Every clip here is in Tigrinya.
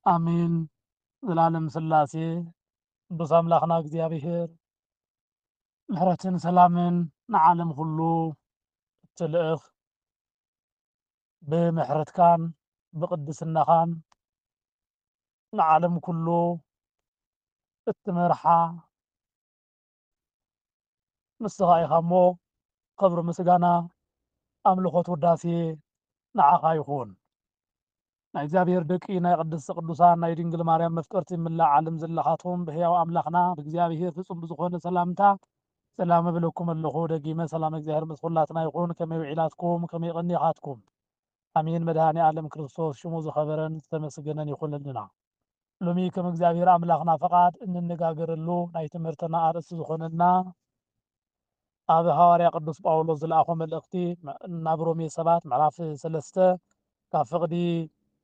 አሜን። ዘላለም ሥላሴ ቅዱስ አምላኽና እግዚአብሔር ምሕረትን ሰላምን ንዓለም ኩሉ እትልእኽ ብምሕረትካን ብቅድስናኻን ንዓለም ኩሉ እትመርሓ ንስኻ ኢኻ እሞ ክብሪ ምስጋና ኣምልኾት ውዳሴ ንዓኻ ይኹን። ናይ እግዚአብሔር ደቂ ናይ ቅድስቲ ቅዱሳን ናይ ድንግል ማርያም መፍቀርቲ ምላእ ዓለም ዘለኻትኩም ብሕያው ኣምላኽና ብእግዚአብሔር ፍጹም ብዝኾነ ሰላምታ ሰላም እብለኩም ኣለኹ። ደጊመ ሰላም እግዚአብሔር ምስ ኩላትና ይኹን። ከመይ ውዒላትኩም ከመይ ቀኒኻትኩም? አሜን። መድኃኔ ዓለም ክርስቶስ ሽሙ ዝኸበረን ዝተመስገነን ይኹንልና። ሎሚ ከም እግዚአብሔር ኣምላኽና ፈቃድ እንነጋገረሉ ናይ ትምህርትና ኣርእስቲ ዝኾነና ኣብ ሐዋርያ ቅዱስ ጳውሎስ ዝለኣኾ መልእኽቲ ናብ ሮሜ ሰባት ምዕራፍ 3 ካብ ፍቕዲ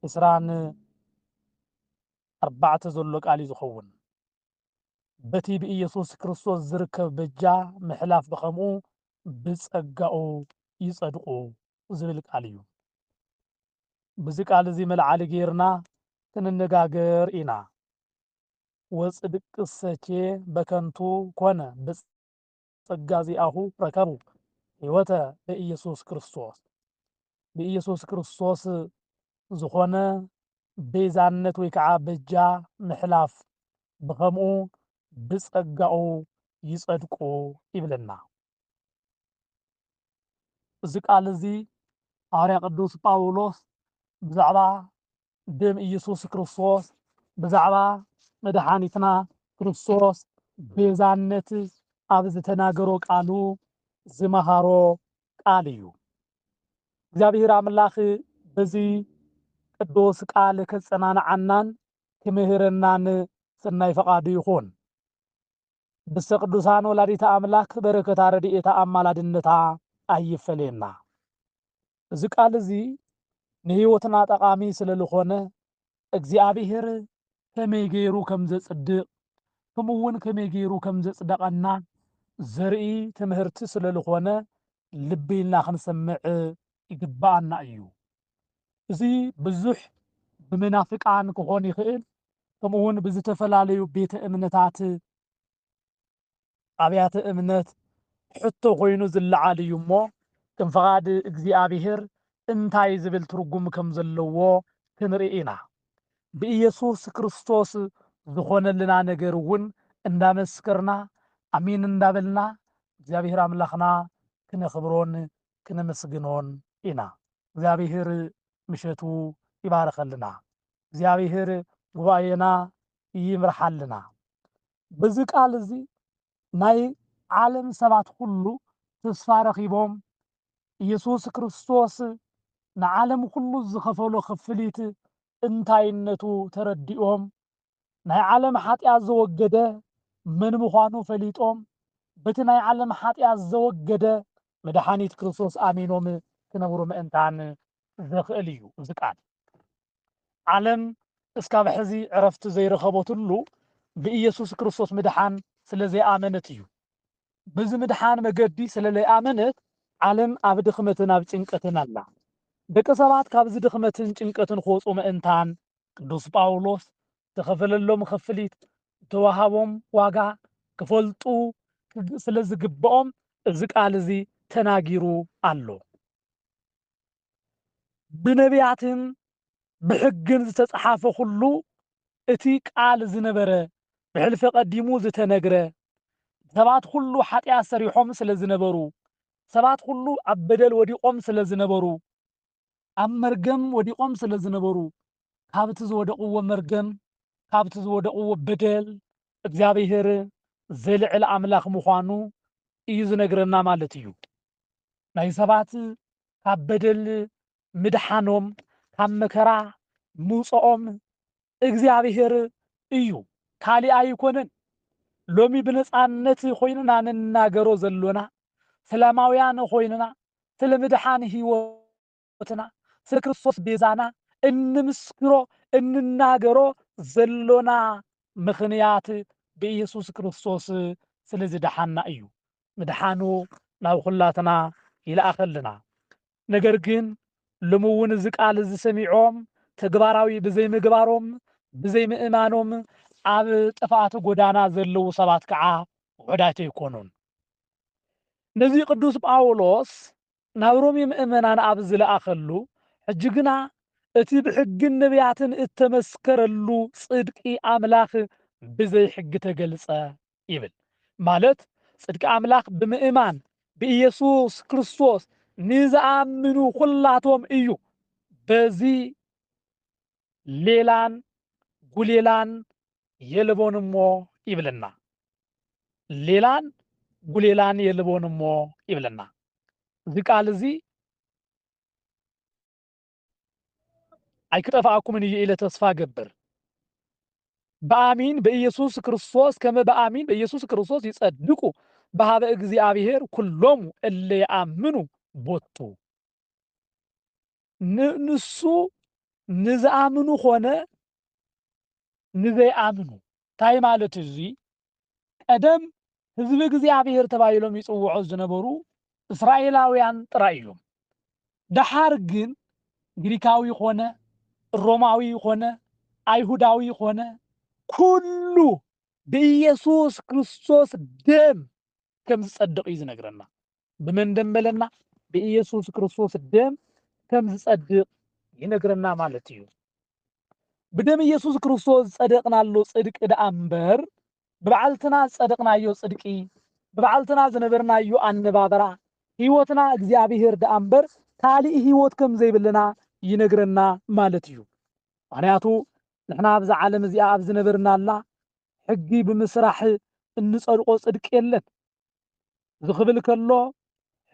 24 ዘሎ ቃል እዩ ዝኸውን። በቲ ብኢየሱስ ክርስቶስ ዝርከብ በጃ ምሕላፍ ብኸምኡ ብጸጋኡ ይጸድቁ ዝብል ቃል እዩ። ብዚ ቃል እዚ መልዓሊ ጌርና ክንነጋገር ኢና። ወጽድቅሰቼ በከንቱ ኮነ ብጸጋ ዚአሁ ረከቡ ሕይወተ በኢየሱስ ክርስቶስ። ብኢየሱስ ክርስቶስ ዝኾነ ቤዛነት ወይ ከዓ በጃ ምሕላፍ ብኸምኡ ብጸጋኡ ይጸድቁ ይብለና። እዚ ቃል እዚ ሐዋርያ ቅዱስ ጳውሎስ ብዛዕባ ደም ኢየሱስ ክርስቶስ ብዛዕባ መድኃኒትና ክርስቶስ ቤዛነት ኣብ ዝተናገሮ ቃሉ ዝመሃሮ ቃል እዩ። እግዚአብሔር አምላኽ በዚ ቅዱስ ቃል ከጸናንዓናን ክምህረናን ሰናይ ፈቃዱ ይኹን። ብስተ ቅዱሳን ወላዲተ አምላክ በረከታ ረድኤታ አማላድነታ አይፈለየና። እዚ ቃል እዚ ንህይወትና ጠቃሚ ስለዝኾነ እግዚአብሔር ከመይ ገይሩ ከም ዘጽድቕ ከምኡውን ከመይ ገይሩ ከም ዘጽደቐና ዘርኢ ትምህርቲ ስለዝኾነ ልቢ ኢልና ክንሰምዕ ይግባአና እዩ። እዚ ብዙሕ ብመናፍቃን ክኾን ይኽእል፣ ከምኡውን ብዝተፈላለዩ ቤተ እምነታት ኣብያተ እምነት ሕቶ ኮይኑ ዝለዓል እዩ እሞ ከም ፈቃድ እግዚአብሔር እንታይ ዝብል ትርጉም ከም ዘለዎ ክንርኢ ኢና። ብኢየሱስ ክርስቶስ ዝኾነልና ነገር እውን እንዳመስከርና አሜን እንዳበልና እግዚአብሔር አምላኽና ክነኽብሮን ክነመስግኖን ኢና። እግዚአብሔር ምሸቱ ይባረኸልና። እግዚአብሔር ጉባኤና ይምርሓልና። በዚ ቃል እዚ ናይ ዓለም ሰባት ሁሉ ተስፋ ረኺቦም ኢየሱስ ክርስቶስ ንዓለም ሁሉ ዝኸፈሎ ክፍሊት እንታይነቱ ተረዲኦም ናይ ዓለም ኃጢአት ዘወገደ መን ምዃኑ ፈሊጦም በቲ ናይ ዓለም ኃጢአት ዘወገደ መድኃኒት ክርስቶስ አሚኖም ክነብሩ ምእንታን ዘኽእል እዩ። እዚ ቃል ዓለም እስካብ ሕዚ ዕረፍቲ ዘይረኸበትሉ ብኢየሱስ ክርስቶስ ምድሓን ስለ ዘይኣመነት እዩ። በዚ ምድሓን መገዲ ስለ ዘይኣመነት ዓለም ኣብ ድኽመትን ኣብ ጭንቀትን ኣላ። ደቂ ሰባት ካብዚ ድኽመትን ጭንቀትን ክወፁ ምእንታን ቅዱስ ጳውሎስ ተኸፈለሎም ክፍሊት ተዋሃቦም ዋጋ ክፈልጡ ስለ ዝግብኦም እዚ ቃል እዚ ተናጊሩ ኣሎ። ብነቢያትን ብሕግን ዝተጻሓፈ ኩሉ እቲ ቃል ዝነበረ ብሕልፈ ቀዲሙ ዝተነግረ ሰባት ሁሉ ኃጢአት ሰሪሖም ስለ ዝነበሩ ሰባት ሁሉ ኣብ በደል ወዲቆም ስለ ዝነበሩ ኣብ መርገም ወዲቆም ስለ ዝነበሩ ካብቲ ዝወደቕዎ መርገም ካብቲ ዝወደቕዎ በደል እግዚአብሔር ዘልዕል ኣምላኽ ምዃኑ እዩ ዝነግረና ማለት እዩ። ናይ ሰባት ካብ በደል ምድሓኖም ካብ መከራ ምውፅኦም እግዚአብሔር እዩ፣ ካሊእ ኣይኮነን። ሎሚ ብነፃነት ኮይንና ንናገሮ ዘሎና ሰላማውያን ኮይንና ስለ ምድሓን ህይወትና ስለ ክርስቶስ ቤዛና እንምስክሮ እንናገሮ ዘሎና ምኽንያት ብኢየሱስ ክርስቶስ ስለ ዝድሓና እዩ። ምድሓኑ ናብ ኩላትና ይለኣኸልና። ነገር ግን ሎሚ እውን እዚ ቃል እዚ ሰሚዖም ተግባራዊ ብዘይምግባሮም ብዘይ ምእማኖም ኣብ ጥፋኣት ጎዳና ዘለዉ ሰባት ከዓ ውሑዳት ይኮኑን። ነዚ ቅዱስ ጳውሎስ ናብ ሮሜ ምእመናን ኣብ ዝለኣኸሉ ሕጂ ግና እቲ ብሕግን ነቢያትን እተመስከረሉ ጽድቂ ኣምላኽ ብዘይ ሕጊ ተገልጸ ይብል። ማለት ጽድቂ ኣምላኽ ብምእማን ብኢየሱስ ክርስቶስ ንዝኣምኑ ኩላቶም እዩ። በዚ ሌላን ጉሌላን የልቦን እሞ ይብለና። ሌላን ጉሌላን የልቦን እሞ ይብለና። እዚ ቃል እዚ ኣይክጠፍኣኩምን እዩ ኢለ ተስፋ ገብር። በአሚን በኢየሱስ ክርስቶስ ከመ በአሚን በኢየሱስ ክርስቶስ ይጸድቁ በሃበ እግዚአብሔር ኩሎሙ እለ ይአምኑ ቦቱ። ንሱ ንዝኣምኑ ኾነ ንዘይኣምኑ እንታይ ማለት እዚ ቀደም ህዝቢ እግዚአብሔር ተባሂሎም ይጽውዑ ዝነበሩ እስራኤላውያን ጥራይ እዮም። ደሓር ግን ግሪካዊ ኾነ ሮማዊ ኾነ አይሁዳዊ ኾነ ኩሉ በኢየሱስ ክርስቶስ ደም ከም ዝጸድቕ እዩ ዝነግረና። ብመን ደም በለና? በኢየሱስ ክርስቶስ ደም ከም ዝጸድቕ ይነግረና ማለት እዩ። ብደም ኢየሱስ ክርስቶስ ጸደቕናሎ ጽድቂ ደኣ እምበር ብበዓልትና ዝጸደቕናዮ ጽድቂ ብበዓልትና ዝነበርናዮ ኣነባብራ ህይወትና እግዚአብሔር ደኣ እምበር ካሊእ ህይወት ከም ዘይብልና ይነግረና ማለት እዩ። ምክንያቱ ንሕና ኣብዛ ዓለም እዚኣ ኣብ ዝነበርናላ ሕጊ ብምስራሕ እንጸድቆ ጽድቂ የለን። ዝኽብል ከሎ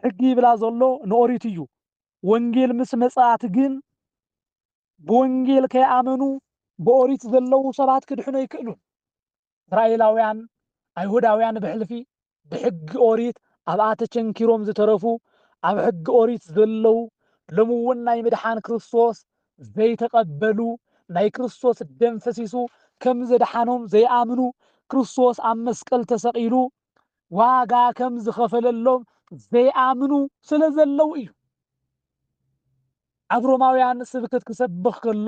ሕጊ ይብላ ዘሎ ንኦሪት እዩ። ወንጌል ምስ መጽኣት ግን ብወንጌል ከይኣመኑ ብኦሪት ዘለዉ ሰባት ክድሕኑ ይክእሉን። እስራኤላውያን አይሁዳውያን ብሕልፊ ብሕጊ ኦሪት ኣብኣ ተቸንኪሮም ዝተረፉ ኣብ ሕጊ ኦሪት ዘለዉ ሎሚ እውን ናይ ምድሓን ክርስቶስ ዘይተቐበሉ ናይ ክርስቶስ ደም ፈሲሱ ከም ዘድሓኖም ዘይኣምኑ ክርስቶስ ኣብ መስቀል ተሰቒሉ ዋጋ ከም ዝኸፈለሎም ዘይኣምኑ ስለ ዘለዉ እዩ። ኣብ ሮማውያን ስብከት ክሰብኽ ከሎ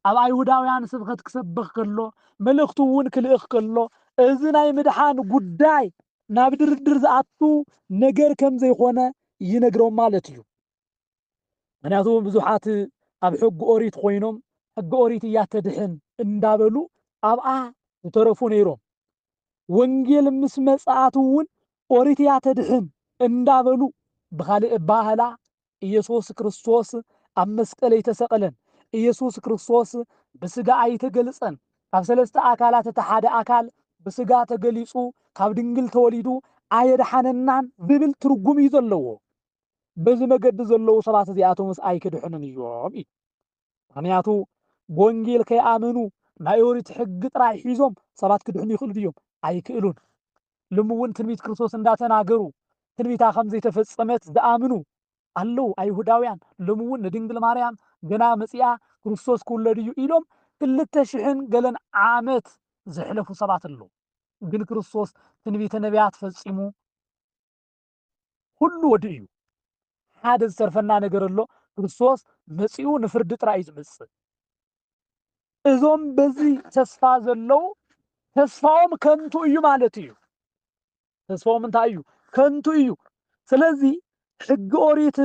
ኣብ አይሁዳውያን ስብከት ክሰብኽ ከሎ መልእኽቱ እውን ክልእኽ ከሎ እዚ ናይ ምድሓን ጉዳይ ናብ ድርድር ዝኣቱ ነገር ከም ዘይኾነ ይነግሮም ማለት እዩ። ምክንያቱ ብዙሓት ኣብ ሕጊ ኦሪት ኮይኖም ሕጊ ኦሪት እያ ተድሕን እንዳበሉ ኣብኣ ዝተረፉ ነይሮም። ወንጌል ምስ መጽኣት እውን ኦሪት እያ ተድሕን እንዳበሉ ብኻልእ ባህላ ኢየሱስ ክርስቶስ ኣብ መስቀል ኣይተሰቐለን፣ ኢየሱስ ክርስቶስ ብስጋ ኣይተገልጸን፣ ካብ ሰለስተ ኣካላት እቲ ሓደ ኣካል ብስጋ ተገሊጹ ካብ ድንግል ተወሊዱ ኣየድሓነናን ዝብል ትርጉም እዩ ዘለዎ። በዚ መገዲ ዘለዉ ሰባት እዚኣቶምስ ኣይክድሕኑን እዮም እዩ። ምክንያቱ ብወንጌል ከይኣመኑ ናይ ኦሪት ሕጊ ጥራይ ሒዞም ሰባት ክድሕኑ ይኽእሉ ድዮም? ኣይክእሉን። ሎሚ እውን ትንቢት ክርስቶስ እንዳተናገሩ ትንቢታ ከም ዘይተፈጸመት ዝኣምኑ ኣለዉ አይሁዳውያን። ሎሚ እውን ንድንግል ማርያም ገና መጺኣ ክርስቶስ ክውለድ እዩ ኢሎም 2000 ገለን ዓመት ዘሕለፉ ሰባት ኣለዉ። ግን ክርስቶስ ትንቢተ ነቢያት ፈጺሙ ኩሉ ወዲ እዩ። ሓደ ዝተርፈና ነገር ኣሎ። ክርስቶስ መጺኡ ንፍርዲ ጥራይ እዩ ዝመጽእ። እዞም በዚ ተስፋ ዘለዉ ተስፋኦም ከንቱ እዩ ማለት እዩ። ተስፋኦም እንታይ እዩ? ከንቱ እዩ። ስለዚ ሕጊ ኦሪት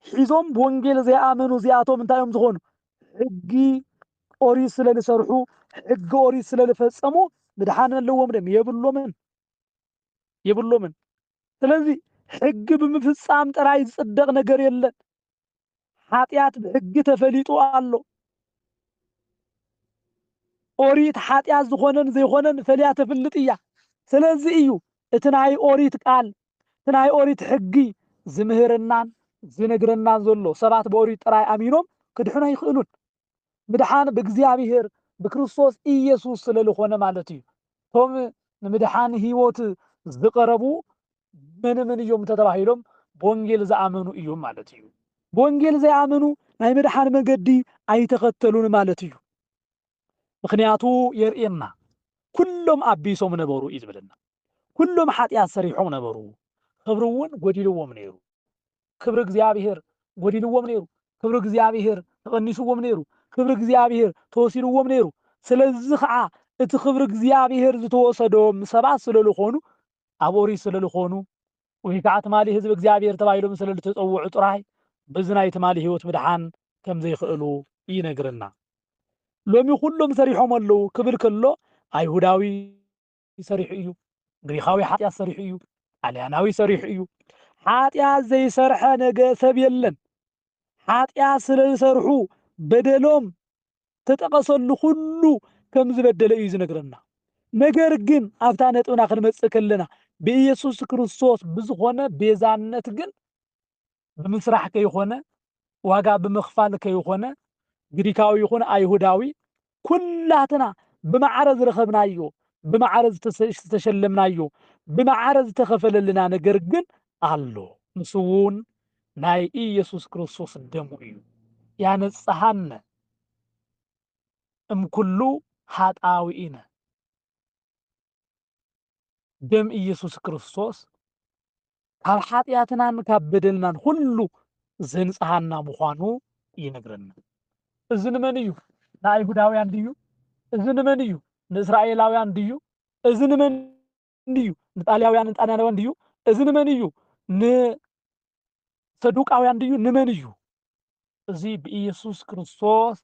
ሒዞም ብወንጌል ዘይኣመኑ እዚኣቶም እንታይ እዮም ዝኾኑ? ሕጊ ኦሪት ስለ ዝሰርሑ ሕጊ ኦሪት ስለ ዝፈጸሙ ምድሓን ኣለዎም ደም የብሎምን። ስለዚ ሕጊ ብምፍጻም ጥራይ ዝጽደቕ ነገር የለን። ኃጢአት ብሕጊ ተፈሊጡ ኣሎ። ኦሪት ኃጢአት ዝኾነን ዘይኾነን ፈልያ ተፍልጥ እያ። ስለዚ እዩ እቲ ናይ ኦሪት ቃል እቲ ናይ ኦሪት ሕጊ ዝምህረናን ዝነግረናን ዘሎ። ሰባት በኦሪት ጥራይ ኣሚኖም ክድሕኑ ኣይኽእሉን። ምድሓን ብእግዚአብሔር ብክርስቶስ ኢየሱስ ስለ ዝኾነ ማለት እዩ። ቶም ንምድሓን ህይወት ዝቀረቡ መን እዮም ተባሂሎም ብወንጌል ዝኣመኑ እዮም ማለት እዩ። ብወንጌል ዘይኣመኑ ናይ ምድሓን መንገዲ ኣይተኸተሉን ማለት እዩ። ምክንያቱ የርእየና ኩሎም ኣቢሶም ነበሩ እዩ ዝብለና። ኩሎም ኃጢአት ሰሪሖም ነበሩ፣ ክብሪ እውን ጎዲልዎም ነይሩ። ክብሪ እግዚአብሔር ጎዲልዎም ነይሩ። ክብሪ እግዚአብሔር ተቐኒስዎም ነይሩ። ክብሪ እግዚአብሔር ተወሲድዎም ነይሩ። ስለዚህ ከዓ እቲ ክብሪ እግዚኣብሔር ዝተወሰዶም ሰባት ስለዝኾኑ ኣብ ኦሪት ስለዝኾኑ ወይ ከዓ ትማሊ ህዝቢ እግዚኣብሔር ተባሂሎም ስለዝተፀውዑ ጥራይ በዚ ናይ ትማሊ ሂወት ምድሓን ከም ዘይኽእሉ ይነግረና። ሎሚ ኩሎም ሰሪሖም ኣለዉ ክብል ከሎ ኣይሁዳዊ ሰሪሑ እዩ፣ ግሪኻዊ ሓጢኣት ሰሪሑ እዩ፣ ጣልያናዊ ሰሪሑ እዩ። ሓጢኣት ዘይሰርሐ ሰብ የለን። ሓጢኣት ስለ ዝሰርሑ በደሎም ተጠቐሰሉ ኩሉ ከም ዝበደለ እዩ ዝነግረና። ነገር ግን ኣብታ ነጥብና ክንመጽእ ከለና ብኢየሱስ ክርስቶስ ብዝኾነ ቤዛነት ግን ብምስራሕ ከይኾነ ዋጋ ብምኽፋል ከይኾነ ግሪካዊ ይኹን ኣይሁዳዊ ኩላትና ብማዕረ ዝረኸብናዮ ብማዕረ ዝተሸለምናዮ ብማዕረ ዝተኸፈለልና ነገር ግን ኣሎ። ንሱ እውን ናይ ኢየሱስ ክርስቶስ ደሙ እዩ ያነጽሐነ እምኩሉ ኃጣውኢነ። ደም ኢየሱስ ክርስቶስ ካብ ኃጢአትናን ካብ በደልናን ሁሉ ዘንጽሐና ምዃኑ ይነግረና። እዚ ንመን እዩ? ንአይሁዳውያን ድዩ? እዚ ንመን እዩ? ንእስራኤላውያን ድዩ? እዚ ንመን እዩ? ንጣልያውያን ጣልያናውያን ድዩ? እዚ ንመን እዩ? ንሰዱቃውያን ድዩ? ንመን እዩ? እዚ ብኢየሱስ ክርስቶስ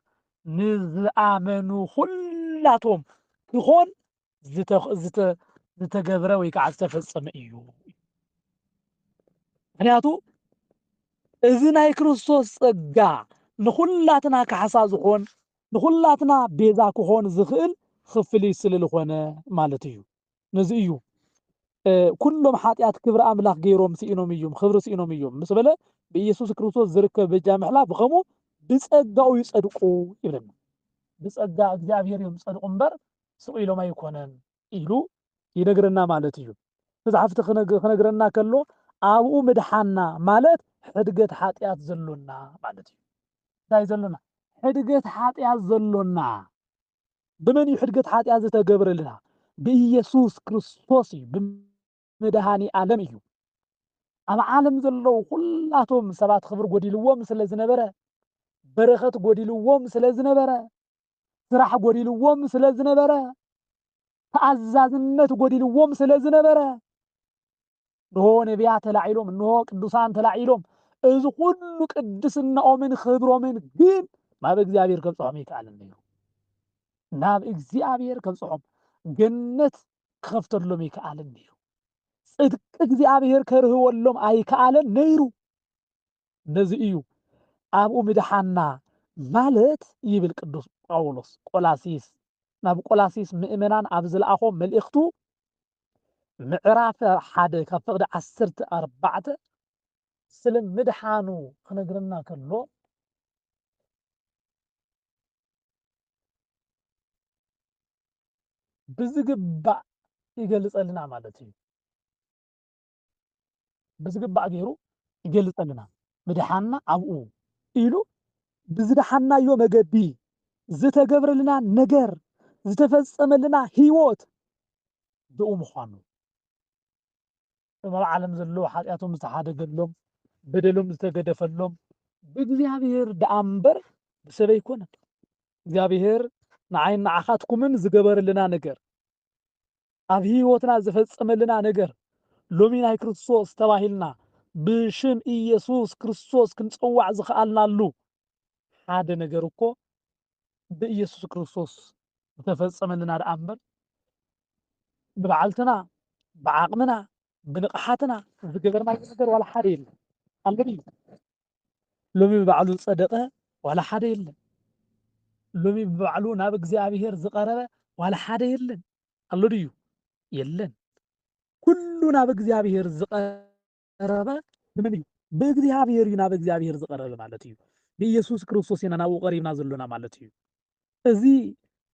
ንዝኣመኑ ሁላቶም ክኾን ዝተገብረ ወይ ከዓ ዝተፈጸመ እዩ። ምክንያቱ እዚ ናይ ክርስቶስ ጸጋ ንኹላትና ካሕሳ ዝኾን ንኹላትና ቤዛ ክኾን ዝኽእል ክፍልይ ስለ ዝኾነ ማለት እዩ። ነዚ እዩ ኩሎም ኃጢአት ክብሪ ኣምላኽ ገይሮም ስኢኖም እዮም፣ ክብሪ ስኢኖም እዮም ምስ በለ ብኢየሱስ ክርስቶስ ዝርከብ በጃ ምሕላፍ ብኸምኡ ብጸጋኡ ይጸድቁ ይብለና። ብጸጋ እግዚኣብሔር እዮም ዝጸድቁ እምበር ስኢሎም ኣይኮነን ኢሉ ይነግረና ማለት እዩ። መጽሓፍቲ ክነግረና ከሎ ኣብኡ ምድሓና ማለት ሕድገት ኃጢአት ዘሎና ማለት እዩ። እንታይ ዘሎና? ሕድገት ኃጢአት ዘሎና። ብመን እዩ ሕድገት ኃጢአት ዝተገብረልና? ብኢየሱስ ክርስቶስ እዩ። ብመድሃኒ ዓለም እዩ። ኣብ ዓለም ዘለዉ ኩላቶም ሰባት ክብሪ ጎዲልዎም ስለ ዝነበረ፣ በረኸት ጎዲልዎም ስለ ዝነበረ፣ ስራሕ ጎዲልዎም ስለ ዝነበረ፣ ተኣዛዝነት ጎዲልዎም ስለ ዝነበረ እንሆ ነቢያት ተላዒሎም፣ እንሆ ቅዱሳን ተላዒሎም እዚ ኩሉ ቅድስናኦምን ክብሮምን ግን ናብ እግዚአብሔር ከብጽሖም ይከኣለን ነይሩ። ናብ እግዚአብሔር ከብጽሖም ገነት ክኸፍተሎም ይከኣለን ነይሩ። ጽድቂ እግዚአብሔር ከርህወሎም ኣይከኣለን ነይሩ። ነዚ እዩ ኣብኡ ምድሓና ማለት ይብል ቅዱስ ጳውሎስ ቆላሲስ ናብ ቆላሲስ ምእመናን ኣብ ዝለኣኾም መልእኽቱ ምዕራፍ 1 ካብ ፍቕዲ 14 ስለ ምድሓኑ ክነግረና ከሎ ብዝግባእ ይገልጸልና ማለት እዩ። ብዝግባእ ገይሩ ይገልጸልና ምድሓና ኣብኡ ኢሉ ብዝድሓናዮ መገዲ ዝተገብረልና ነገር ዝተፈጸመልና ህይወት ብኡ ምዃኑ ኣብ ዓለም ዘለዉ ኃጢአቶም ዝተሓደገሎም በደሎም ዝተገደፈሎም ብእግዚአብሔር ደኣ እምበር ብሰብ ኣይኮነን። እግዚአብሔር ንዓይን ንዓኻትኩምን ዝገበረልና ነገር ኣብ ህይወትና ዝፈጸመልና ነገር ሎሚ ናይ ክርስቶስ ተባሂልና ብሽም ኢየሱስ ክርስቶስ ክንጽዋዕ ዝኽኣልናሉ ሓደ ነገር እኮ ብኢየሱስ ክርስቶስ ዝተፈጸመልና ደኣ እምበር ብበዓልትና ብዓቕምና ብንቕሓትና ዝገበርናዮ ነገር ዋላ ሓደ የለን። ኣሎ ድዩ? ሎሚ ብባዕሉ ዝጸደቐ ዋላ ሓደ የለን። ሎሚ ብባዕሉ ናብ እግዚአብሔር ዝቐረበ ዋላ ሓደ የለን። ኣሎ ድዩ? የለን። ኩሉ ናብ እግዚአብሔር ዝቐረበ ብመን እዩ? ብእግዚአብሔር እዩ ናብ እግዚአብሔር ዝቐረበ ማለት እዩ። ብኢየሱስ ክርስቶስ ኢና ናብኡ ቀሪብና ዘሎና ማለት እዩ። እዚ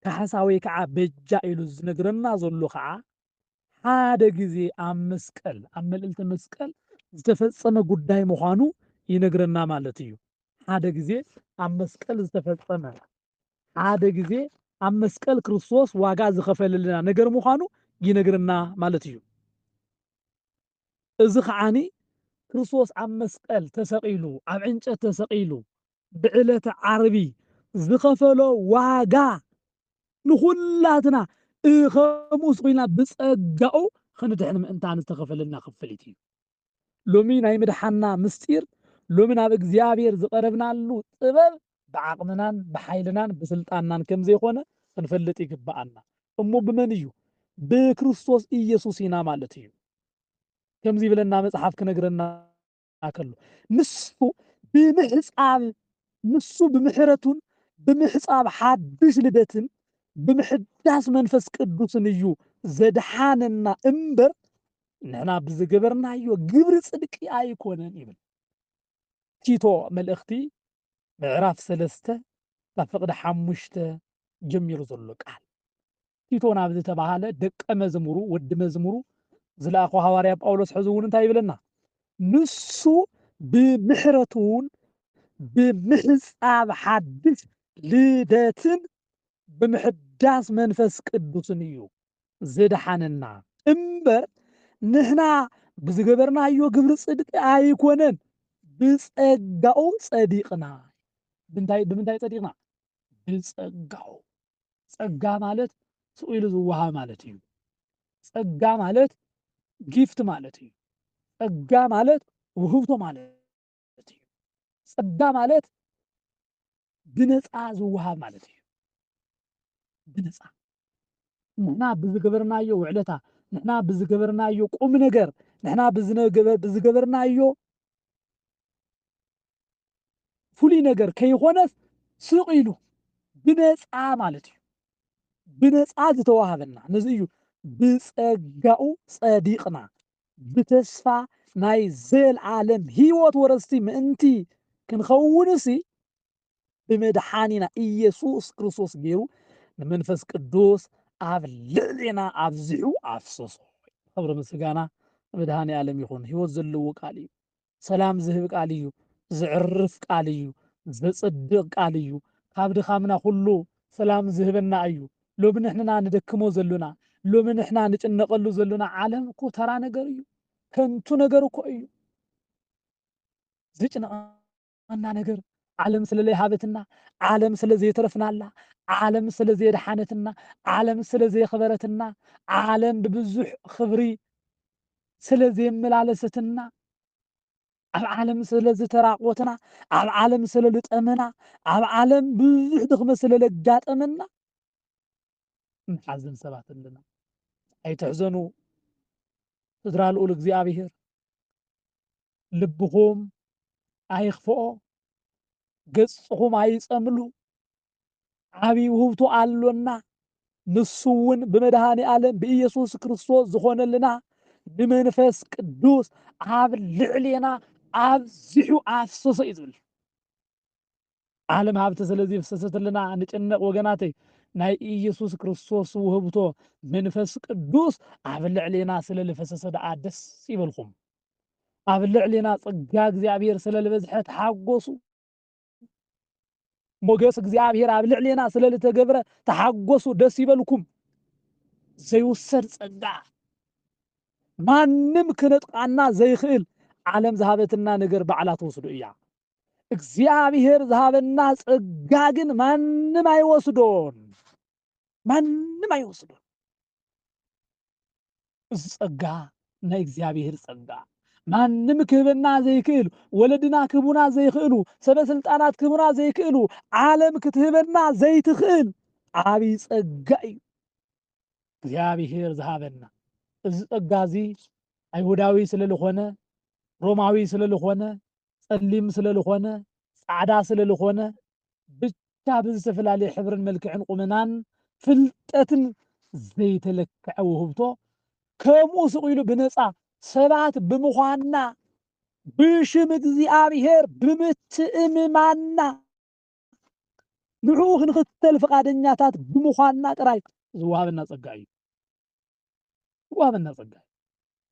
ካሕሳ ወይ ከዓ በጃ ኢሉ ዝነግረና ዘሎ ከዓ ሓደ ጊዜ ኣብ መስቀል ኣብ መልዕልቲ መስቀል ዝተፈጸመ ጉዳይ ምዃኑ ይነግረና ማለት እዩ። ሓደ ጊዜ ኣብ መስቀል ዝተፈጸመ ሓደ ጊዜ ኣብ መስቀል ክርስቶስ ዋጋ ዝኸፈለልና ነገር ምዃኑ ይነግረና ማለት እዩ። እዚ ከዓኒ ክርስቶስ ኣብ መስቀል ተሰቒሉ ኣብ ዕንጨት ተሰቒሉ ብዕለተ ዓርቢ ዝኸፈሎ ዋጋ ንኹላትና ከምኡስ ኮይና ብፀጋኡ ክንድሕን ምእንታን ዝተኸፈለና ክፍሊት እዩ ሎሚ ናይ ምድሓና ምስጢር ሎሚ ናብ እግዚኣብሔር ዝቐረብናሉ ጥበብ بعقمنان بحيلنان بسلطانان كم زي خونه نفلت يقبعنا أمو بمن يو بكريستوس إيسوسينا مالتي كم زي بلنا مصحف كنقرنا أكله نسو بمحصاب نسو بمحرتون بمحصاب حدش لدتن بمحداس منفس قدوس نيو زدحاننا امبر نحنا بزقبرنا يو قبر صدق ايكونن يبل تيتو ملأختي معراف سلسته لفقد حمشته جميل زلو قال تيتو نابز تبعاله دق مزمورو ود مزمورو زلاخو حواريا باولوس حزون انت يبلنا نسو بمحرتون بمحصاب حدث لدتن بمحداس منفس قدوسن يو زدحاننا امبر نحنا بزغبرنا يو قبر صدق ايكونن بصدقو صديقنا بمنتاي صديقنا بصدقو صدقا ማለት سئيل زوها ማለት እዩ ጸጋ ማለት ጊፍት ማለት እዩ ጸጋ ማለት ውህብቶ ማለት እዩ ጸጋ ማለት ብነፃ ዝውሃብ ማለት እዩ ብነፃ ንሕና ብዝገበርናዮ ውዕለታ ንሕና ብዝገበርናዮ ቁም ነገር ንሕና ብዝገበርናዮ ፍሉይ ነገር ከይኾነስ ስቕ ኢሉ ብነፃ ማለት እዩ ብነፃ ዝተዋሃበና ነዚ እዩ ብጸጋኡ ጸዲቕና ብተስፋ ናይ ዘለዓለም ህይወት ወረስቲ ምእንቲ ክንኸውንሲ بمدحانينا إيسوس كريستوس جيرو المنفس قدوس عف لعلنا عفزحو عفصص خبر مسجانا مدحاني عالم يخون هو زلو قاليو سلام زهب قاليو زعرف قاليو زصدق قاليو كابد خامنا كله سلام زهبنا ايو لو بنحنا ندكمو زلونا لو بنحنا نጨነቀሉ زلونا عالم እኮ ተራ ነገር እዩ ከንቱ ነገር እኮ እዩ ዝጭነቀና ነገር عالم سلالي هابتنا عالم سلازي يترفنا عالم سلازي يدحانتنا عالم سلازي خبرتنا عالم ببزح خبري سلازي ملالستنا عالم سلازي تراقوتنا عالم سلالي تأمنا عالم بزح دخم سلالي جات أمنا نحزن سبات لنا أي تحزنوا تدرى الأولك زي أبيهر لبخوم أي خفؤه ገጽኹም አይጸምሉ ዓቢ ውህብቶ አሎና ንሱውን በመድኃኔ ዓለም በኢየሱስ ክርስቶስ ዝኾነልና ብመንፈስ ቅዱስ ኣብ ልዕሌና ኣብዝሑ ኣፍሰሰ እዩ ዝብል ዓለም ሃብቲ ስለዚ ፍሰሰትልና ንጭነቕ ወገናተይ ናይ ኢየሱስ ክርስቶስ ውህብቶ መንፈስ ቅዱስ ኣብ ልዕሌና ስለልፈሰሰ ደኣ ደስ ይበልኩም ኣብ ልዕሌና ጸጋ እግዚአብሔር ስለልበዝሐ ተሓጎሱ موجس እግዚአብሔር ኣብ ልዕሌና ስለልተገብረ ተሓጎሱ ደስ ይበልኩም ዘይውሰድ ጸጋ ማንም ክነጥቃና ዘይኽእል ዓለም ዝሃበትና ነገር ባዕላ ተወስዶ እያ እግዚአብሔር ዝሃበና ጸጋ ግን ማንም አይወስዶን ጸጋ ናይ እግዚአብሔር ጸጋ ማንም ክህበና ዘይክእል ወለድና ክህቡና ዘይክእሉ ሰበስልጣናት ክህቡና ዘይክእሉ ዓለም ክትህበና ዘይትኽእል ዓቢ ጸጋ እዩ እግዚአብሔር ዝሃበና እዚ ጸጋ እዚ አይሁዳዊ ስለልኾነ ሮማዊ ስለልኾነ ጸሊም ስለልኾነ ጻዕዳ ስለልኾነ ብቻ ብዝተፈላለየ ሕብርን መልክዕን ቁመናን ፍልጠትን ዘይተለክዐ ውህብቶ ከምኡ ስቂሉ ብነፃ ሰባት ብምዃንና ብሽም እግዚአብሔር ብምትእምማንና ንዑ ክንኽተል ፈቃደኛታት ብምዃንና ጥራይ ዝወሃበና ጸጋ እዩ ዝወሃበና ጸጋ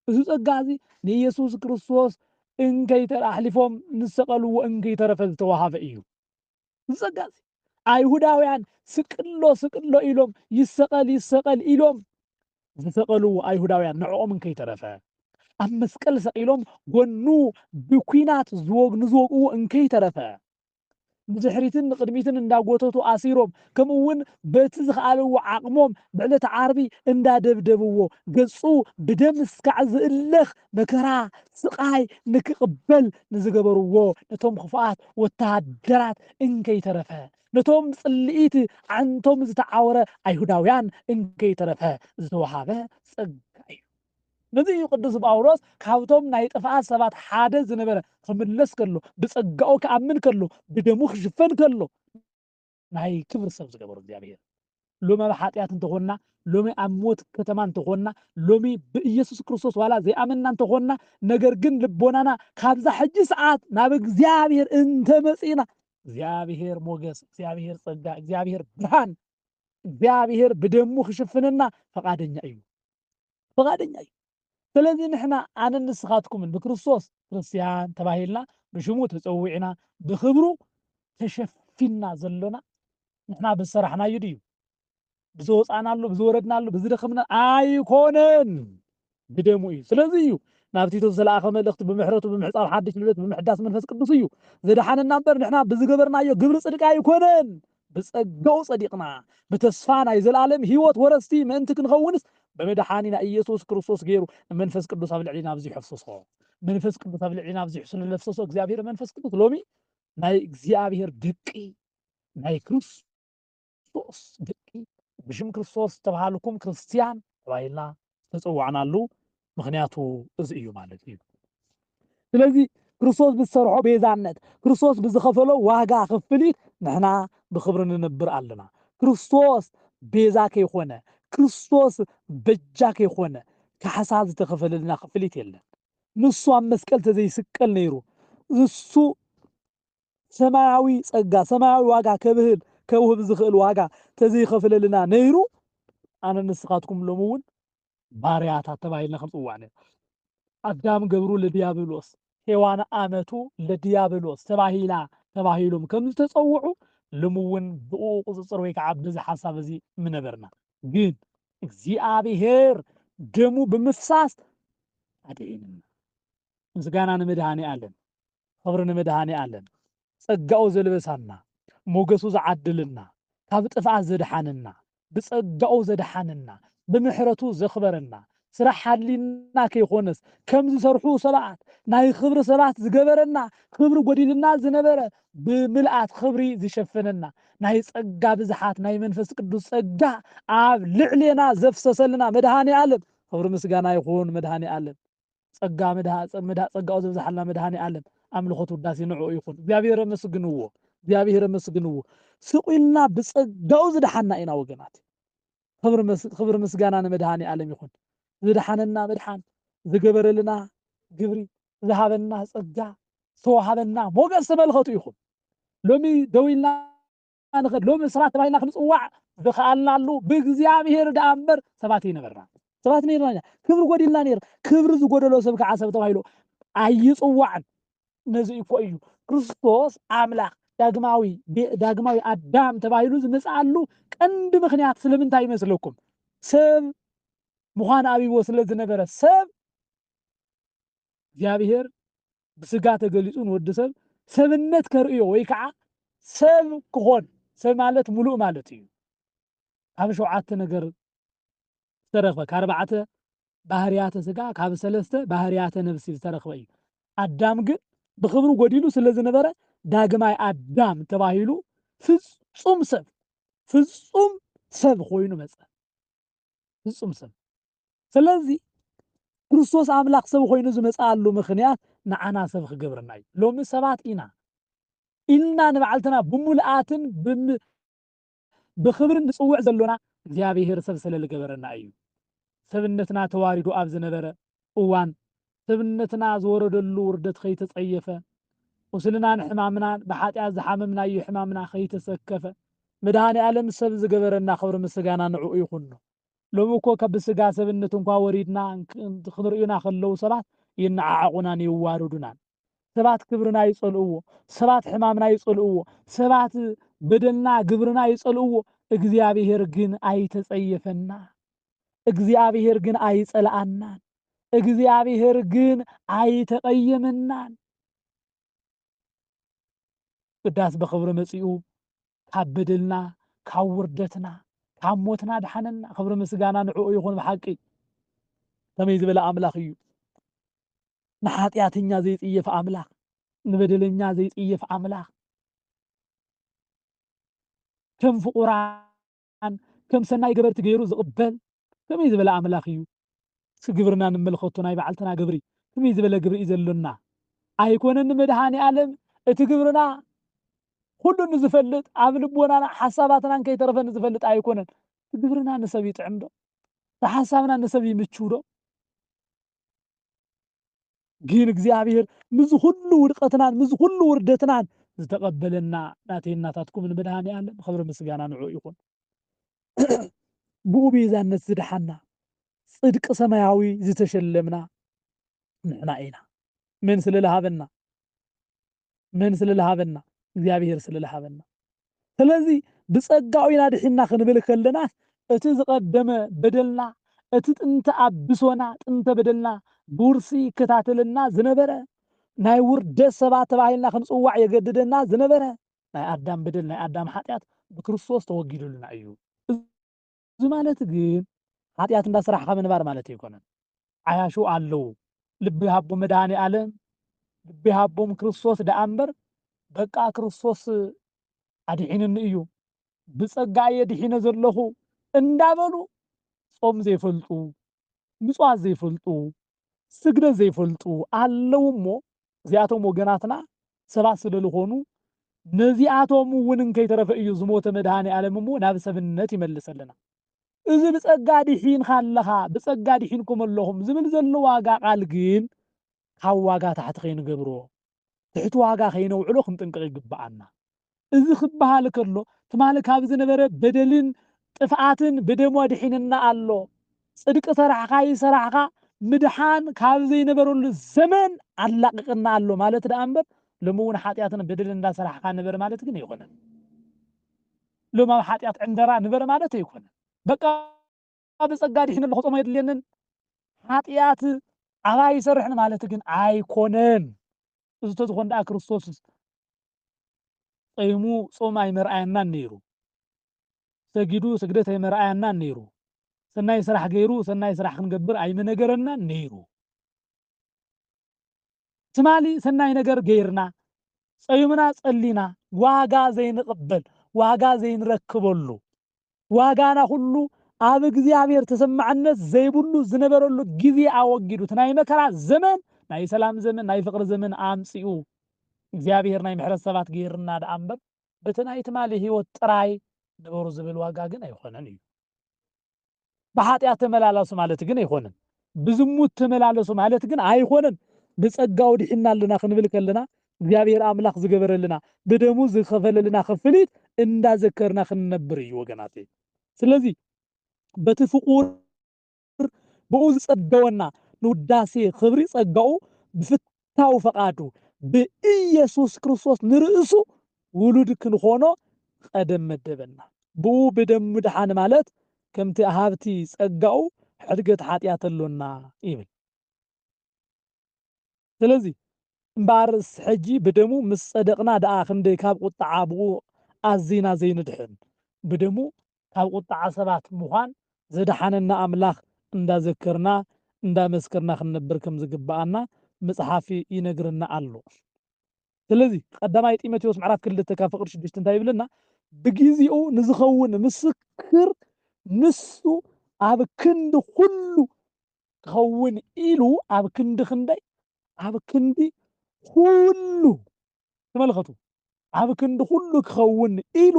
እዚ ጸጋ እዚ ንኢየሱስ ክርስቶስ እንከይ ተራሕሊፎም ንሰቐልዎ እንከይ ተረፈ ዝተዋሃበ እዩ እዚ ጸጋ እዚ አይሁዳውያን ስቅሎ ኢሎም ይሰቐል ኢሎም ዝሰቐልዎ አይሁዳውያን ንዕኦም እንከይ ተረፈ ኣብ መስቀል ሰቂሎም ጎኑ ብኩናት ዝወግኡ እንከይ ተረፈ ብድሕሪትን ቅድሚትን እንዳጎተቱ ኣሲሮም ከምኡውን በቲ ዝኽኣልዎ ዓቕሞም ብዕለተ ዓርቢ እንዳደብደብዎ ገጹ ብደም እስካዕ ዝእለኽ መከራ ስቃይ ንክቕበል ንዝገበርዎ ነቶም ክፉኣት ወታሃደራት እንከይተረፈ ነቶም ጽልኢት ዓንቶም ዝተዓወረ ኣይሁዳውያን እንከይተረፈ ዝተወሃበ ጸጋ እዩ። ነዚ እዩ ቅዱስ ጳውሎስ ካብቶም ናይ ጥፍኣት ሰባት ሓደ ዝነበረ ክምለስ ከሎ ብጸጋኡ ክኣምን ከሎ ብደሙ ክሽፈን ከሎ ናይ ክብሪ ሰብ ዝገበሩ እግዚአብሔር ሎሚ ኣብ ሓጢኣት እንተኾንና ሎሚ ኣብ ሞት ከተማ እንተኾንና ሎሚ ብኢየሱስ ክርስቶስ ዋላ ዘይኣመንና እንተኾንና ነገር ግን ልቦናና ካብዛ ሕጂ ሰዓት ናብ እግዚአብሔር እንተመጺና እግዚአብሔር ሞገስ እግዚአብሔር ጸጋ እግዚአብሔር ብርሃን እግዚአብሔር ብደሙ ክሽፍንና ፈቃደኛ እዩ ፈቃደኛ እዩ። ስለዚህ ንሕና ኣነ ንስኻትኩምን ብክርስቶስ ክርስቲያን ተባሂልና ብሽሙ ተፀዊዕና ብክብሩ ተሸፊና ዘሎና ንሕና ብሰራሕናዩ ድዩ ብዝወፃናሉ ብዝወረድናሉ ብዝደኸምና ኣይኮነን ብደሙ እዩ። ስለዚ እዩ ናብ ቲቶስ ዝለኣኸ መልእኽቲ ብምሕረቱ ብምሕፃብ ሓድሽ ልደት ብምሕዳስ መንፈስ ቅዱስ እዩ ዘድሓነና እምበር ንሕና ብዝገበርናዮ ግብሪ ጽድቂ ኣይኮነን ብጸጋው ጸዲቕና ብተስፋ ናይ ዘለኣለም ህይወት ወረስቲ ምእንቲ ክንኸውንስ በመድሓኒና ኢየሱስ ክርስቶስ ገይሩ መንፈስ ቅዱስ ኣብ ልዕሊና ኣብዚሑ ኣፍሰሶ መንፈስ ቅዱስ ኣብ ልዕሊና ኣብዚሑ ስለለፍሰሶ እግዚአብሔር መንፈስ ቅዱስ ሎሚ ናይ እግዚአብሔር ደቂ ናይ ክርስቶስ ደቂ ብሽም ክርስቶስ ተባሃልኩም ክርስቲያን ተባሂልና ተፀዋዕናሉ ምክንያቱ እዚ እዩ ማለት እዩ። ስለዚ ክርስቶስ ብዝሰርሖ ቤዛነት ክርስቶስ ብዝኸፈሎ ዋጋ ክፍሊት ንሕና ብክብሪ ንነብር ኣለና። ክርስቶስ ቤዛ ከይኮነ ክርስቶስ በጃ ከይኮነ ካሕሳ ዝተኸፈለልና ክፍሊት የለን። ንሱ ኣብ መስቀል ተዘይስቀል ነይሩ እሱ ሰማያዊ ጸጋ ሰማያዊ ዋጋ ከውህብ ዝኽእል ዋጋ ተዘይኸፈለልና ነይሩ ኣነ ንስኻትኩም ሎሚ እውን ባርያታት ተባሂልና ክንፅዋዕ ነር ኣዳም ገብሩ ለዲያብሎስ ሔዋን ኣመቱ ለዲያብሎስ ተባሂሎም ከም ዝተፀውዑ ሎሚ እውን ብኡ ቁፅፅር ወይ ከዓ በዚ ሓሳብ እዚ ምነበርና ግን እግዚአብሔር ደሙ ብምፍሳስ ኣድዒንና ምስጋና ንመድሃኒ ኣለን ክብሪ ንመድሃኒ ኣለን ጸጋኡ ዘልበሳና ሞገሱ ዝዓድልና ካብ ጥፍኣት ዘድሓንና ብጸጋኡ ዘድሓንና ብምሕረቱ ዘኽበረና ስራሕ ሓሊና ከይኾነስ ከም ዝሰርሑ ሰባት ናይ ክብሪ ሰባት ዝገበረና ክብሪ ጎዲልና ዝነበረ ብምልኣት ክብሪ ዝሸፈነና ናይ ጸጋ ብዝሓት ናይ መንፈስ ቅዱስ ጸጋ ኣብ ልዕሌና ዘፍሰሰልና መድሃኒ ዓለም ክብሪ ምስጋና ይኹን መድሃኒ ዓለም ጸጋኡ ዘብዛሓልና መድሃኒ ዓለም ኣምልኾት ውዳሴ ንዕኡ ይኹን እግዚአብሔር መስግንዎ ስቁኢልና ብጸጋኡ ዝድሓና ኢና ወገናት ክብሪ ምስጋና ንመድሃኒ ዓለም ይኹን ዝድሓነና መድሓን ዝገበረልና ግብሪ ዝሃበና ጸጋ ዝተዋሃበና ሞገስ ተመልኸቱ ይኹን ሎሚ ደዊልና ንኸድ ሎሚ ሰባት ተባሂልና ክንፅዋዕ ዝኸኣልናሉ ብእግዚአብሔር ደኣ እምበር ሰባት ይነበርና ሰባት ነይርና ክብሪ ጎዲልና ነይር ክብሪ ዝጎደሎ ሰብ ከዓ ሰብ ተባሂሉ ኣይፅዋዕን ነዚ እኮ እዩ ክርስቶስ ኣምላኽ ዳግማዊ ኣዳም ተባሂሉ ዝመፅኣሉ ቀንዲ ምክንያት ስለምንታይ ይመስለኩም ሰብ ምዃን ኣብይዎ ስለ ዝነበረ ሰብ እግዚአብሔር ብስጋ ተገሊጹ ንወዲ ሰብ ሰብነት ከርእዮ ወይ ከዓ ሰብ ክኾን ሰብ ማለት ሙሉእ ማለት እዩ ካብ 7 ነገር ዝተረኽበ ከ4 ባህርያተ ስጋ ካብ 3 ባህርያተ ነፍሲ ዝተረኽበ እዩ ኣዳም ግን ብክብሩ ጎዲሉ ስለ ዝነበረ ዳግማይ ኣዳም ተባሂሉ ፍጹም ሰብ ኮይኑ መፀ ፍጹም ሰብ ስለዚ ክርስቶስ ኣምላኽ ሰብ ኮይኑ ዝመፅኣሉ ምክንያት ንዓና ሰብ ክገብረና እዩ ሎሚ ሰባት ኢና ኢልና ንባዕልትና ብምልኣትን ብክብርን ንፅውዕ ዘሎና እግዚአብሔር ሰብ ስለዝገበረና እዩ ሰብነትና ተዋሪዱ ኣብ ዝነበረ እዋን ሰብነትና ዝወረደሉ ውርደት ከይተፀየፈ ቁስልናን ሕማምናን ብሓጢኣት ዝሓመምናዮ ሕማምና ከይተሰከፈ መድሃኒ ዓለም ሰብ ዝገበረና ክብሪ ምስጋና ንዕኡ ይኹን ሎሚ እኮ ካብ ስጋ ሰብነት እንኳ ወሪድና ክንርእዩና ከለው ሰባት ይነዓዓቁናን ይዋርዱናን ሰባት ክብርና ይጸልእዎ ሰባት ሕማምና ይጸልእዎ ሰባት በደልና ግብርና ይጸልእዎ እግዚአብሔር ግን ኣይተጸየፈና እግዚአብሔር ግን ኣይጸልአናን እግዚአብሔር ግን ኣይተቀየመናን ቅዳስ በክብሪ መጺኡ ካብ በደልና ካብ ውርደትና ካብ ሞትና ድሓነና ክብሪ ምስጋና ንዕኡ ይኹን ብሓቂ ከመይ ዝበለ ኣምላኽ እዩ ንኃጢአተኛ ዘይጽየፍ ኣምላኽ ንበደለኛ ዘይጽየፍ ኣምላኽ ከም ፍቁራን ከም ሰናይ ገበርቲ ገይሩ ዝቕበል ከመይ ዝበለ ኣምላኽ እዩ ግብርና ንምልከቶ ናይ ባዕልትና ግብሪ ከመይ ዝበለ ግብሪ እዩ ዘሎና ኣይኮነን መድኃኒ ዓለም እቲ ግብርና ኩሉ ንዝፈልጥ ኣብ ልቦናና ሓሳባትናን ከይተረፈን ዝፈልጥ ኣይኮነን ግብርና ንሰብ ይጥዕም ዶ ሓሳብና ንሰብ ይምችው ዶ ግን እግዚአብሔር ምዝ ሁሉ ውድቀትናን ምዝ ሁሉ ውርደትናን ዝተቀበለና ናተይ እናታትኩም ንመድኃኒ ዓለም ክብሪ ምስጋና ንዑ ይኹን ብኡ ቤዛነት ዝድሓና ጽድቂ ሰማያዊ ዝተሸለምና ንሕና ኢና መን ስለለሃበና እግዚአብሔር ስለለሃበና ስለዚ ብጸጋው ኢና ድሒና ክንብል ከለና እቲ ዝቀደመ በደልና እቲ ጥንተ አብሶና ጥንተ በደልና ቡርሲ ከታተልና ዝነበረ ናይ ውርደት ሰባት ተባሂልና ክንጽዋዕ የገድደና ዝነበረ ናይ አዳም በደል ናይ አዳም ኃጢአት ብክርስቶስ ተወጊዱልና እዩ እዚ ማለት ግን ኃጢአት እንዳስራሕካ ምንባር ማለት ይኮነን ዓያሹ አለው ልቢ ሃቦ መድኃኒ ዓለም ልቢ ሃቦም ክርስቶስ ደአምበር በቃ ክርስቶስ አድሒንኒ እዩ ብጸጋ የድሒነ ዘለኹ እንዳበሉ ጾም ዘይፈልጡ ምጽዋት ዘይፈልጡ ስግደት ዘይፈልጡ አለው እሞ እዚአቶም ወገናትና ሰባት ስለዝኾኑ ነዚአቶም እውን ከይተረፈ እዩ ዝሞተ መድኃኒ ዓለም እሞ ናብ ሰብነት ይመልሰልና እዚ ብጸጋ ድሒን ካለኻ ብጸጋ ድሒንኩም ኣለኹም ዝብል ዘሎ ዋጋ ቃል ግን ካብ ዋጋ ታሕቲ ከይንገብሮ ትሕቲ ዋጋ ከይነውዕሎ ክንጥንቅቕ ይግባአና እዚ ክበሃል ከሎ ትማሊ ካብ ዝነበረ በደልን ጥፍኣትን ብደሞ ድሒንና ኣሎ ጽድቂ ሰራሕካ ይሰራሕካ ምድሓን ካብ ዘይነበረሉ ዘመን አላቅቅና ኣሎ ማለት ደአምበር ሎሚ እውን ኃጢአትን በደልን እንዳሰራሕካ ንበር ማለት ግን ይኮነን ሎሚ ኣብ ኃጢአት ዕንደራ ንበር ማለት ይኮነን በቃ ብጸጋ ድሒን ኣለኹ ጾም የድልየንን ኃጢአት ኣባ ይሰርሕን ማለት ግን ኣይኮነን እዚ ተዝኾን ደኣ ክርስቶስ ጾይሙ ጾም ኣይመርአየናን ነይሩ ሰጊዱ ስግደት ኣይመርአየናን ነይሩ ሰናይ ስራሕ ገይሩ ሰናይ ስራሕ ክንገብር ኣይመነገረና ነይሩ ትማሊ ሰናይ ነገር ገይርና ጾይምና ጸሊና ዋጋ ዘይንቅበል ዋጋ ዘይንረክበሉ ዋጋና ሁሉ ኣብ እግዚአብሔር ተሰማዕነት ዘይብሉ ዝነበረሉ ጊዜ አወጊዱ ናይ መከራ ዘመን ናይ ሰላም ዘመን ናይ ፍቅሪ ዘመን አምጽኡ እግዚአብሔር ናይ ምሕረት ሰባት ገይርና ደአምበር በቲ ናይ ትማሊ ህይወት ጥራይ ነበሩ ዝብል ዋጋ ግን ኣይኮነን እዩ በኃጢአት ተመላለሱ ማለት ግን አይሆንም ብዝሙት ተመላለሱ ማለት ግን አይሆንም ብጸጋው ድሒና ለና ክንብል ከለና እግዚአብሔር አምላክ ዝገበረልና በደሙ ዝከፈለልና ክፍሊት እንዳዘከርና ክንነብር እዩ ወገናቴ ስለዚህ በትፍቁር ብኡ ዝጸደወና ንውዳሴ ክብሪ ጸጋው ብፍታው ፈቃዱ በኢየሱስ ክርስቶስ ንርእሱ ውሉድ ክንኾኖ ቀደም መደበና ብኡ በደሙ ድሓን ማለት ከምቲ ሃብቲ ጸጋው ሕድገት ኃጢአት አሎና ይብል ስለዚህ እምባርስ ሕጂ በደሙ ምስ ጸደቅና ደኣ ክንደይ ካብ ቁጣዓ ብኡ ኣዚና ዘይንድሕን በደሙ ካብ ቁጣዓ ሰባት ምዃን ዘድሓነና አምላኽ እንዳዘከርና እንዳመስከርና ክንነብር ከም ዝግባአና መጽሓፊ ይነግረና ኣሎ ስለዚህ ቀዳማይ ጢሞቴዎስ ምዕራፍ 2 ካብ ፍቅሪ 6 እንታይ ይብልና ብግዚኡ ንዝኸውን ምስክር ንሱ ኣብ ክንዲ ሁሉ ክኸውን ኢሉ ኣብ ክንዲ ክንደይ ኣብ ክንዲ ሁሉ ተመልከቱ ኣብ ክንዲ ሁሉ ክኸውን ኢሉ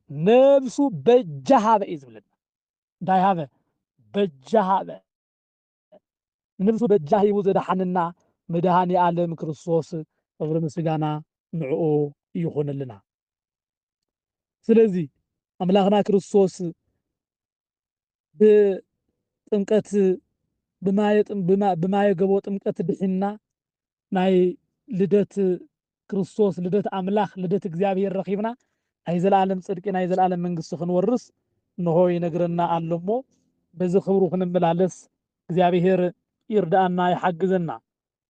ነፍሱ በጃሃበ እዩ ዝብለና እንታይ ሃበ በጃሃበ ነፍሱ በጃሂቡ ዘድሓንና መድኃኒ ዓለም ክርስቶስ ክብሪ ምስጋና ንዕኡ ይኹንልና ስለዚህ አምላክና ክርስቶስ በጥምቀት በማየ ገቦ ጥምቀት ድሒና ናይ ልደት ክርስቶስ ልደት አምላክ ልደት እግዚአብሔር ረኺብና ናይ ዘላለም ጽድቂ ናይ ዘላለም መንግስት ክንወርስ ነሆ ይነግረና ኣለሞ በዚ ክብሩ ክንመላለስ እግዚአብሔር ይርዳአና ይሓግዘና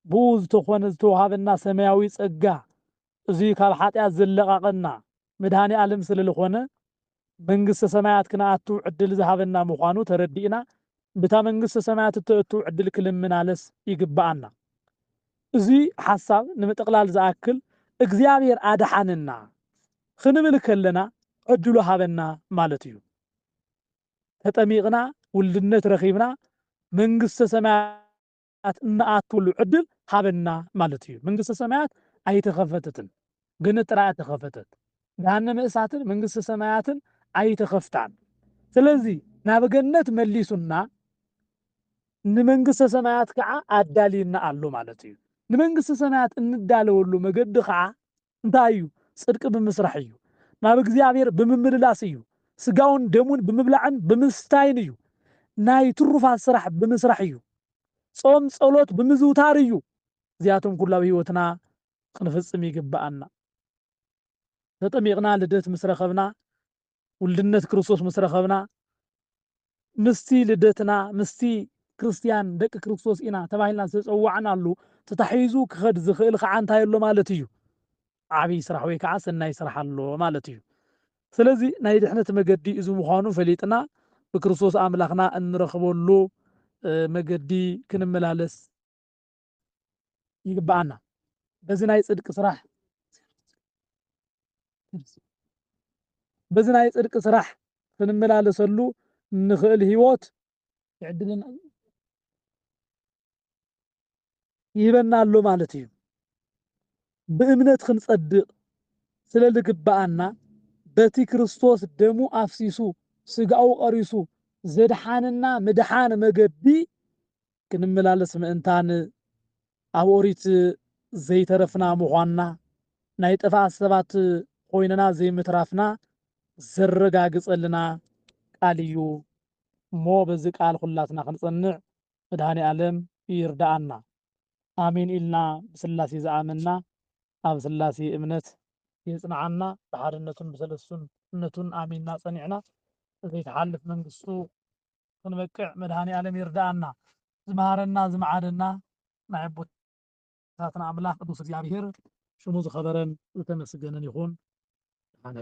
ብኡ ዝተኾነ ዝተወሃበና ሰማያዊ ጸጋ እዙይ ካብ ኃጢአት ዘለቃቀና መድኃኒ ዓለም ስለልኾነ መንግሥተ ሰማያት ክነአቱ ዕድል ዝሃበና ምዃኑ ተረዲእና በታ መንግሥተ ሰማያት እተእቱ ዕድል ክልምናለስ ይግባአና። እዙይ ሐሳብ ንምጥቕላል ዝኣክል እግዚአብሔር አድሓንና ክንብል ከለና ዕድሉ ሃበና ማለት እዩ። ተጠሚቕና ውልድነት ረኺብና መንግሥተ ሰማያት እናኣትወሉ ዕድል ሃበና ማለት እዩ። መንግሥተ ሰማያት ኣይተኸፈተትን፣ ገነት ጥራይ ተኸፈተት። ገሃነመ እሳትን መንግሥተ ሰማያትን ኣይተኸፍታን። ስለዚ ናብ ገነት መሊሱና ንመንግሥተ ሰማያት ከዓ ኣዳሊና ኣሎ ማለት እዩ። ንመንግሥተ ሰማያት እንዳለወሉ መገዲ ከዓ እንታይ እዩ? ጽድቂ ብምስራሕ እዩ። ናብ እግዚአብሔር ብምምልላስ እዩ። ስጋውን ደሙን ብምብላዕን ብምስታይን እዩ። ናይ ትሩፋት ስራሕ ብምስራሕ እዩ። ጾም ጸሎት ብምዝውታር እዩ። እዚኣቶም ኩላብ ህይወትና ክንፍጽም ይግባአና። ተጠሚቕና ልደት ምስ ረኸብና ውልድነት ክርስቶስ ምስ ረኸብና ምስቲ ልደትና ምስቲ ክርስቲያን ደቂ ክርስቶስ ኢና ተባሂልና ዝተጸዋዕናሉ ተታሒዙ ክኸድ ዝኽእል ከዓ እንታይ ኣሎ ማለት እዩ? ዓብይ ስራሕ ወይ ከዓ ሰናይ ስራሕ ኣሎ ማለት እዩ። ስለዚ ናይ ድሕነት መገዲ እዚ ምዃኑ ፈሊጥና ብክርስቶስ ኣምላኽና እንረኽበሉ መገዲ ክንመላለስ ይግባአና። በዚ ናይ ጽድቂ ስራሕ በዚ ናይ ጽድቂ ስራሕ ክንመላለሰሉ ንኽእል ህይወት ይዕድልና ይበና ኣሎ ማለት እዩ። ብእምነት ክንጸድቕ ስለ ዝግባአና በቲ ክርስቶስ ደሙ ኣፍሲሱ ስጋኡ ቀሪሱ ዘድሓንና ምድሓን መገዲ ክንመላለስ ምእንታን ኣብ ኦሪት ዘይተረፍና ምዃንና ናይ ጥፍኣት ሰባት ኮይንና ዘይምትራፍና ዘረጋግጸልና ቃል እዩ እሞ በዚ ቃል ኩላትና ክንጸንዕ መድኃኔ ዓለም ይርዳአና። አሜን ኢልና ብስላሴ ዝኣመና ኣብ ስላሴ እምነት የጽንዓና ብሓድነቱን ብሰለስቱነቱን አሜንና ጸኒዕና ዘይተሓልፍ መንግስቱ ክንበቅዕ መድኃኔ ዓለም ይርዳአና። ዝመሃረና ዝመዓደና ናይ ኣቦታትና ኣምላኽ ቅዱስ እግዚአብሔር ሽሙ ዝኸበረን ዝተመስገነን ይኹን። ኣነ